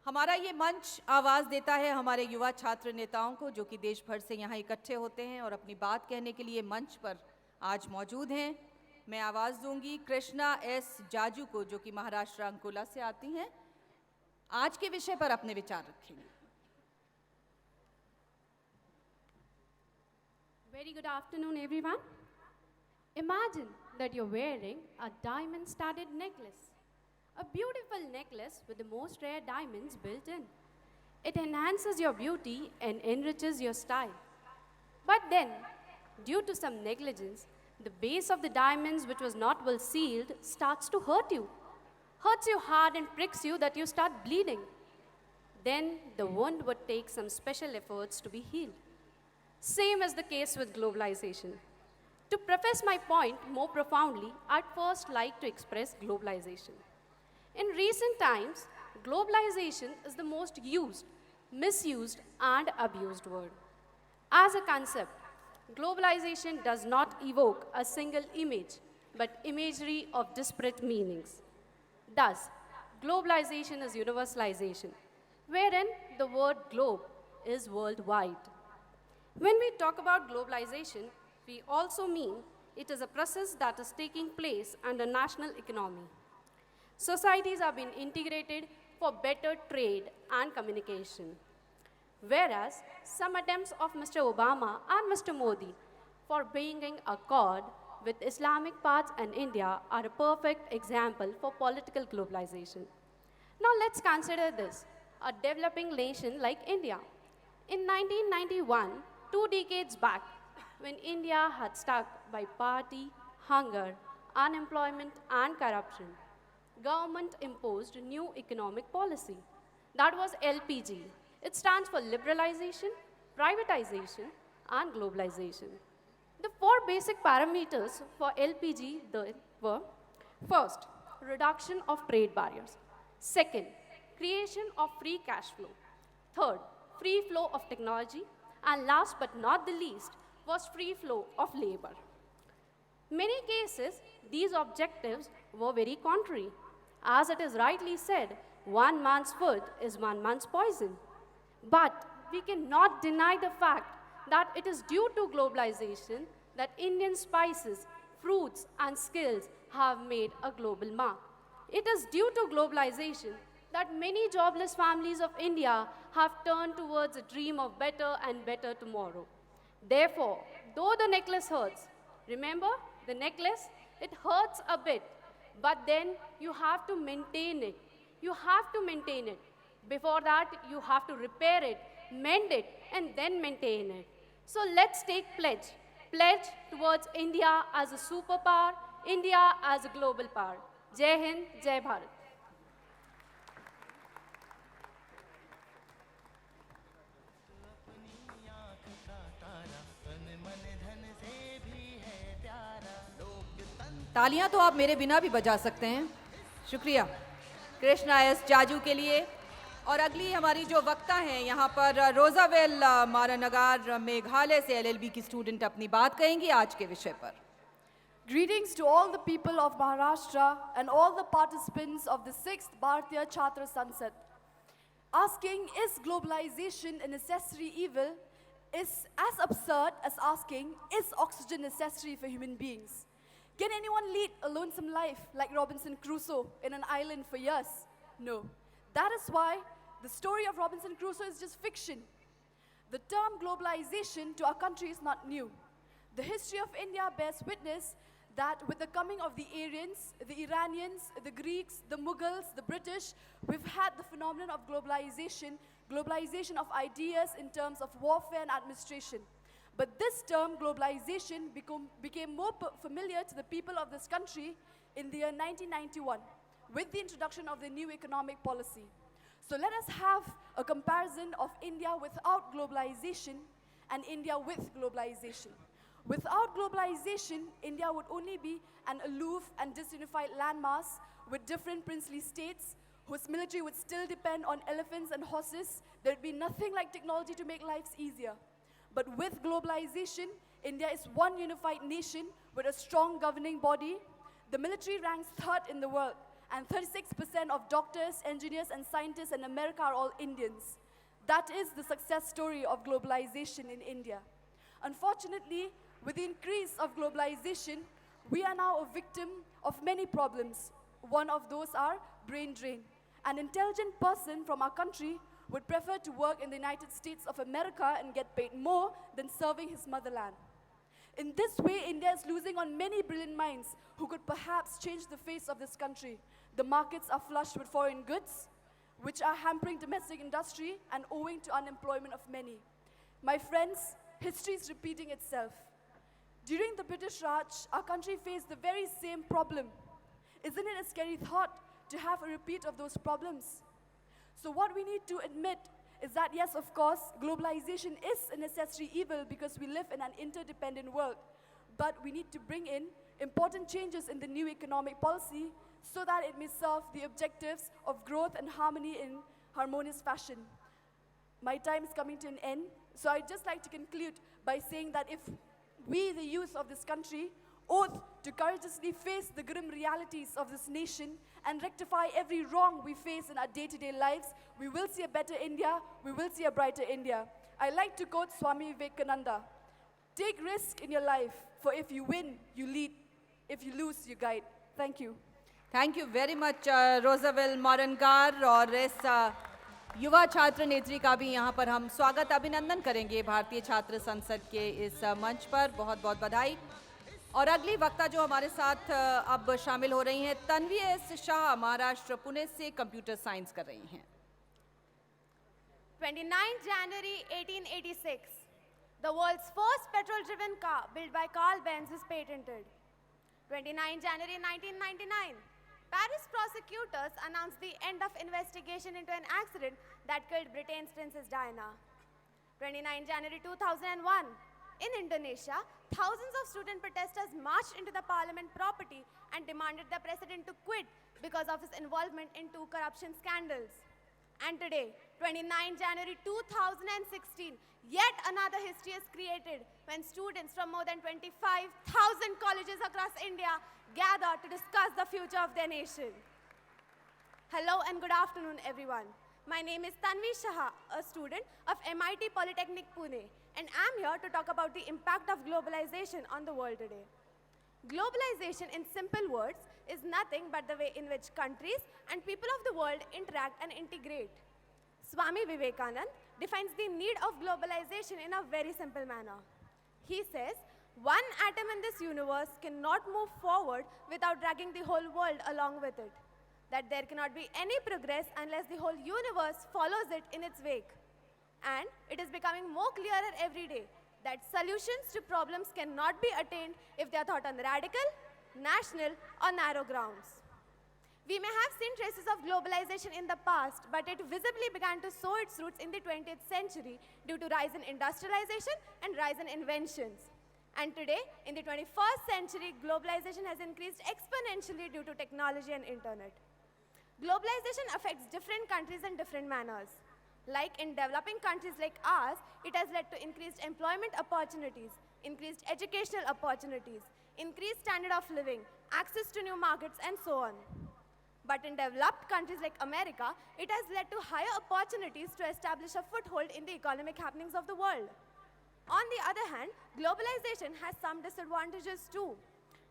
हमारा ये मंच आवाज़ देता है हमारे युवा छात्र नेताओं को जो कि देश भर से यहाँ इकट्ठे होते हैं और अपनी बात कहने के लिए मंच पर आज मौजूद हैं। मैं आवाज़ दूंगी कृष्णा एस जाजू को जो कि महाराष्ट्र अंकोला से आती हैं। आज के विषय पर अपने विचार रखेंगे। Very good afternoon, everyone. Imagine that you're wearing a diamond-studded necklace. A beautiful necklace with the most rare diamonds built in. It enhances your beauty and enriches your style. But then, due to some negligence, the base of the diamonds, which was not well sealed, starts to hurt you. Hurts you hard and pricks you that you start bleeding. Then the wound would take some special efforts to be healed. Same is the case with globalization. To preface my point more profoundly, I'd first like to express globalization. In recent times, globalization is the most used, misused, and abused word. As a concept, globalization does not evoke a single image, but imagery of disparate meanings. Thus, globalization is universalization, wherein the word globe is worldwide. When we talk about globalization, we also mean it is a process that is taking place under national economy. Societies are being integrated for better trade and communication. Whereas some attempts of Mr. Obama and Mr. Modi for bringing a accord with Islamic parts and India are a perfect example for political globalization. Now let's consider this, a developing nation like India. In 1991, 2 decades back, when India had stuck by poverty, hunger, unemployment, and corruption, government imposed a new economic policy. That was LPG. It stands for liberalization, privatization, and globalization. The 4 basic parameters for LPG were: first, reduction of trade barriers; second, creation of free cash flow; third, free flow of technology; and last but not the least was free flow of labor. Many cases, these objectives were very contrary. As it is rightly said, one man's food is one man's poison. But we cannot deny the fact that it is due to globalization that Indian spices, fruits, and skills have made a global mark. It is due to globalization that many jobless families of India have turned towards a dream of better and better tomorrow. Therefore, though the necklace hurts, remember the necklace, it hurts a bit, but then you have to maintain it. You have to maintain it. Before that, you have to repair it, mend it, and then maintain it. So let's take pledge. Pledge towards India as a superpower, India as a global power. Jai Hind, Jai Bharat. तालियां तो आप मेरे बिना भी बजा सकते हैं। शुक्रिया कृष्णा एस जाजू के लिए। और अगली हमारी जो वक्ता हैं यहाँ पर रोजावेल मारानगार मेघालय से LLB की स्टूडेंट अपनी बात कहेंगी आज के विषय पर। Greetings to all the people of Maharashtra and all the participants of the 6th Bharatiya Chhatra Sansad. Asking, is globalization a necessary evil, is as absurd as asking, is oxygen necessary for human beings? Can anyone lead a lonesome life like Robinson Crusoe in an island for years? No. That is why the story of Robinson Crusoe is just fiction. The term globalization to our country is not new. The history of India bears witness that with the coming of the Aryans, the Iranians, the Greeks, the Mughals, the British, we've had the phenomenon of globalization of ideas in terms of warfare and administration. But this term, globalization, became more familiar to the people of this country in the year 1991 with the introduction of the new economic policy. So let us have a comparison of India without globalization and India with globalization. Without globalization, India would only be an aloof and disunified landmass with different princely states whose military would still depend on elephants and horses. There would be nothing like technology to make lives easier. But with globalization, India is one unified nation with a strong governing body. The military ranks 3rd in the world, and 36% of doctors, engineers, and scientists in America are all Indians. That is the success story of globalization in India. Unfortunately, with the increase of globalization, we are now a victim of many problems. One of those are brain drain. An intelligent person from our country would prefer to work in the United States of America and get paid more than serving his motherland. In this way, India is losing on many brilliant minds who could perhaps change the face of this country. The markets are flush with foreign goods, which are hampering domestic industry and owing to unemployment of many. My friends, history is repeating itself. During the British Raj, our country faced the very same problem. Isn't it a scary thought to have a repeat of those problems? So what we need to admit is that yes, of course, globalization is a necessary evil because we live in an interdependent world. But we need to bring in important changes in the new economic policy so that it may serve the objectives of growth and harmony in harmonious fashion. My time is coming to an end, so I'd just like to conclude by saying that if we, the youth of this country, oath to courageously face the grim realities of this nation and rectify every wrong we face in our day-to-day lives, we will see a better India, we will see a brighter India. I like to quote Swami Vivekananda, "Take risk in your life, for if you win, you lead. If you lose, you guide." Thank you. Thank you very much Rosabel Marngar. और इस युवा छात्र नेत्री का भी यहाँ पर हम स्वागत अभिनंदन करेंगे भारतीय छात्र संसद के इस मंच पर। बहुत बहुत बधाई। और अगली वक्ता जो हमारे साथ अब शामिल हो रही हैं, तन्वी एस शाह, महाराष्ट्र पुणे से कंप्यूटर साइंस कर रही हैं। 29 January 1886, the world's first petrol-driven car built by Carl Benz is patented. 29 January 1999, Paris prosecutors announced the end of investigation into an accident that killed Britain's Princess Diana. 29 January 2001, in Indonesia, thousands of student protesters marched into the parliament property and demanded the president to quit because of his involvement in 2 corruption scandals. And today, 29 January 2016, yet another history is created when students from more than 25,000 colleges across India gather to discuss the future of their nation. Hello and good afternoon, everyone. My name is Tanvi, Shah, a student of MIT Polytechnic Pune, and I'm here to talk about the impact of globalization on the world today. Globalization, in simple words, is nothing but the way in which countries and people of the world interact and integrate. Swami Vivekananda defines the need of globalization in a very simple manner. He says, one atom in this universe cannot move forward without dragging the whole world along with it. That there cannot be any progress unless the whole universe follows it in its wake. And it is becoming more clearer every day that solutions to problems cannot be attained if they are thought on radical, national, or narrow grounds. We may have seen traces of globalization in the past, but it visibly began to sow its roots in the 20th century due to rise in industrialization and rise in inventions. And today, in the 21st century, globalization has increased exponentially due to technology and internet. Globalization affects different countries in different manners. Like in developing countries like ours, it has led to increased employment opportunities, increased educational opportunities, increased standard of living, access to new markets, and so on. But in developed countries like America, it has led to higher opportunities to establish a foothold in the economic happenings of the world. On the other hand, globalization has some disadvantages too.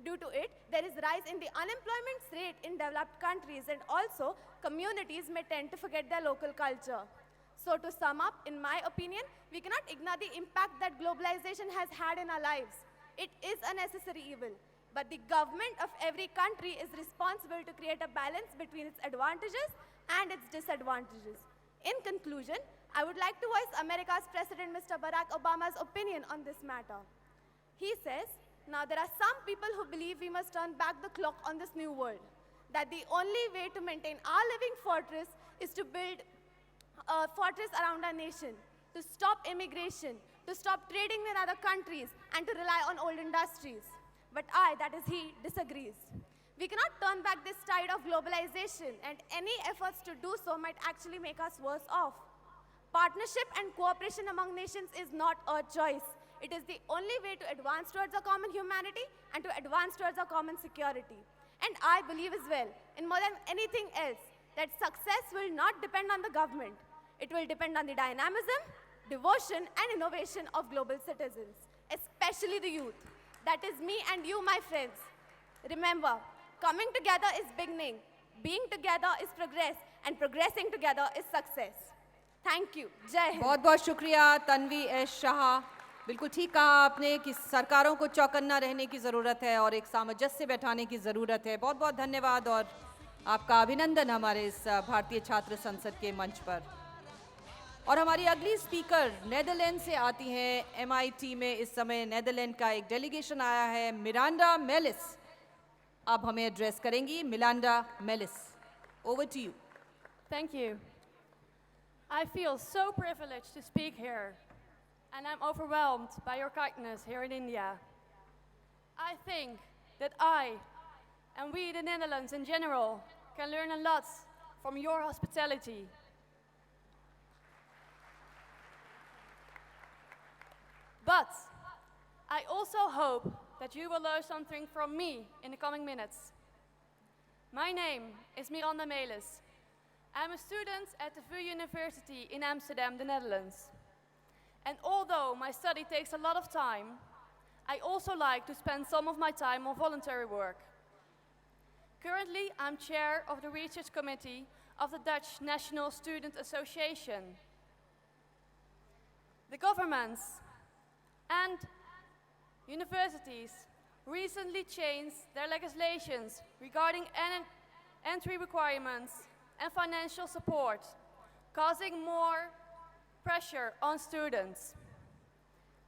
Due to it, there is rise in the unemployment rate in developed countries, and also communities may tend to forget their local culture. So to sum up, in my opinion, we cannot ignore the impact that globalization has had in our lives. It is a necessary evil, but the government of every country is responsible to create a balance between its advantages and its disadvantages. In conclusion, I would like to voice America's President Mr. Barack Obama's opinion on this matter. He says, now there are some people who believe we must turn back the clock on this new world, that the only way to maintain our living fortress is to build a fortress around our nation, to stop immigration, to stop trading with other countries, and to rely on old industries. But I, that is he, disagrees. We cannot turn back this tide of globalization, and any efforts to do so might actually make us worse off. Partnership and cooperation among nations is not a choice. It is the only way to advance towards a common humanity and to advance towards a common security. And I believe as well, in more than anything else, that success will not depend on the government. It will depend on the dynamism, devotion, and innovation of global citizens, especially the youth. That is me and you, my friends. Remember, coming together is beginning, being together is progress, and progressing together is success. Thank you. Jai Hind. बहुत बहुत शुक्रिया Tanvi S Shah. बिल्कुल ठीक कहा आपने कि सरकारों को चौकन्ना रहने की ज़रूरत है और एक सामंजस्य बैठाने की ज़रूरत है। बहुत बहुत धन्यवाद और आपका अभिनंदन हमारे इस भारतीय छात्र संसद के मंच पर। और हमारी अगली स्पीकर नेदरलैंड से आती हैं। एमआईटी में इस समय नेदरलैंड का एक डेलीगेशन आया है, मिरांडा मेलिस। अब हमें एड्रेस करेंगी Miranda Mellis. Over to you. Thank you. I feel so privileged to speak here, and I'm overwhelmed by your kindness here in India. I think that I, and we, the Netherlands in general, can learn a lot from your hospitality. But I also hope that you will learn something from me in the coming minutes. My name is Miranda Melis. I'm a student at the VU University in Amsterdam, the Netherlands. And although my study takes a lot of time, I also like to spend some of my time on voluntary work. Currently, I'm chair of the research committee of the Dutch National Student Association. The governments and universities recently changed their legislations regarding entry requirements and financial support, causing more pressure on students.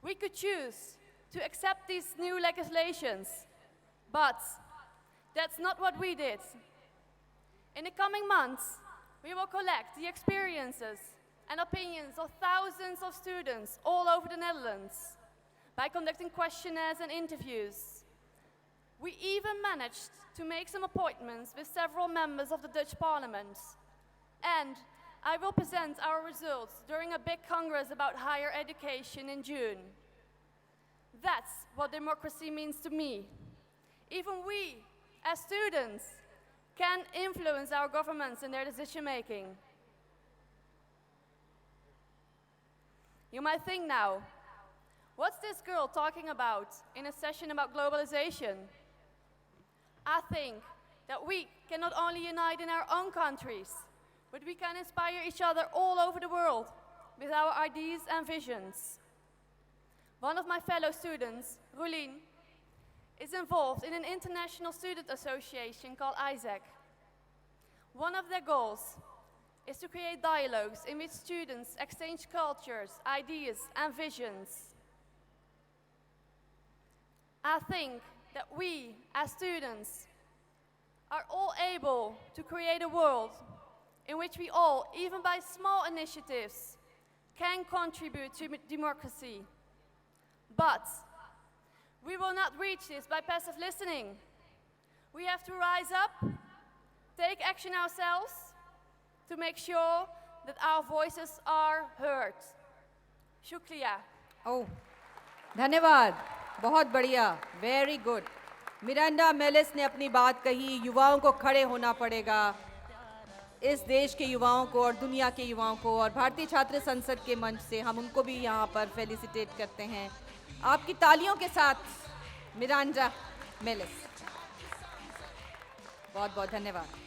We could choose to accept these new legislations, but that's not what we did. In the coming months, we will collect the experiences and opinions of thousands of students all over the Netherlands by conducting questionnaires and interviews. We even managed to make some appointments with several members of the Dutch Parliament. And I will present our results during a big congress about higher education in June. That's what democracy means to me. Even we, as students, can influence our governments in their decision making. You might think now, what's this girl talking about in a session about globalization? I think that we can not only unite in our own countries, but we can inspire each other all over the world with our ideas and visions. One of my fellow students, Rolien, is involved in an international student association called ISAC. One of their goals is to create dialogues in which students exchange cultures, ideas, and visions. I think that we, as students, are all able to create a world in which we all, even by small initiatives, can contribute to democracy. But we will not reach this by passive listening. We have to rise up, take action ourselves, to make sure that our voices are heard. Shukriya. ओह धन्यवाद, बहुत बढ़िया, very good. Miranda malice ने अपनी बात कही। युवाओं को खड़े होना पड़ेगा, इस देश के युवाओं को और दुनिया के युवाओं को, और भारतीय छात्र संसद के मंच से हम उनको भी यहाँ पर फेलिसिटेट करते हैं आपकी तालियों के साथ। मिरांडा मेलिस, बहुत बहुत धन्यवाद।